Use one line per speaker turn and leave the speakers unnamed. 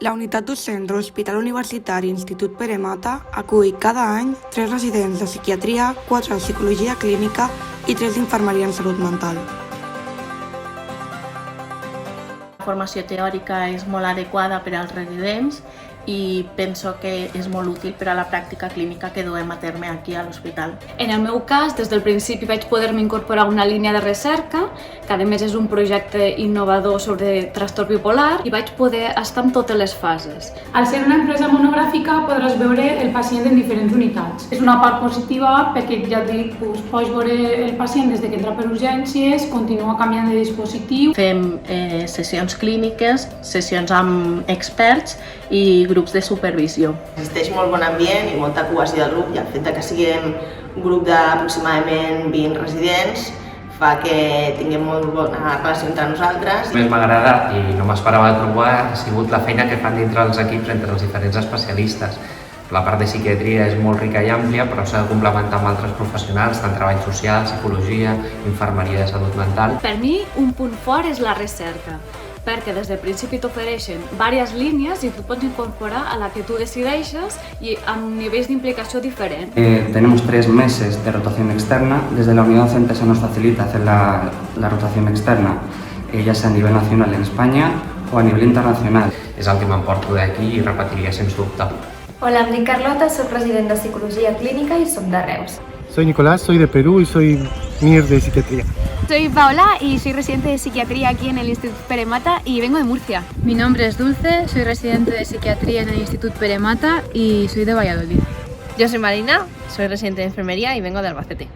La unitat docent de l'Hospital Universitari Institut Pere Mata acull cada any 3 residents de psiquiatria, 4 de psicologia clínica i 3 d'infermeria en salut mental.
La formació teòrica és molt adequada per als residents i penso que és molt útil per a la pràctica clínica que duem a terme aquí a l'hospital.
En el meu cas, des del principi vaig poder-me incorporar a una línia de recerca, que a més és un projecte innovador sobre trastorn bipolar, i vaig poder estar en totes les fases.
Al ser una empresa monogràfica podràs veure el pacient en diferents unitats. És una part positiva perquè, ja et dic, pots veure el pacient des que entra per urgències, continua canviant de dispositiu.
Fem sessions clíniques, sessions amb experts i grups de supervisió.
Existeix molt bon ambient i molta cohesió del grup, i el fet que siguem un grup d'aproximadament 20 residents fa que tinguem molt bona relació entre nosaltres.
El que més m'ha agradat i no m'esperava trobar ha sigut la feina que fan dintre dels equips entre els diferents especialistes. La part de psiquiatria és molt rica i àmplia, però s'ha de complementar amb altres professionals, tant treball social, psicologia, infermeria de salut mental.
Per mi, un punt fort és la recerca, perquè des del principi t'ofereixen diverses línies i tu pots incorporar a la que tu decideixes i amb nivells d'implicació diferents.
Tenemos 3 meses de rotación externa. Desde la unidad docente se nos facilita hacer la rotación externa, ya sea a nivel nacional en España o a nivel internacional.
És el que m'emporto d'aquí i repetiria sens dubte.
Hola, em dic Carlota, soc resident de Psicologia Clínica y soc de Reus.
Soy Nicolás, soy de Perú y soy MIR de Psiquiatría.
Soy Paola y soy residente de psiquiatría aquí en el Institut Pere Mata y vengo de Murcia.
Mi nombre es Dulce, soy residente de psiquiatría en el Institut Pere Mata y soy de Valladolid.
Yo soy Marina, soy residente de enfermería y vengo de Albacete.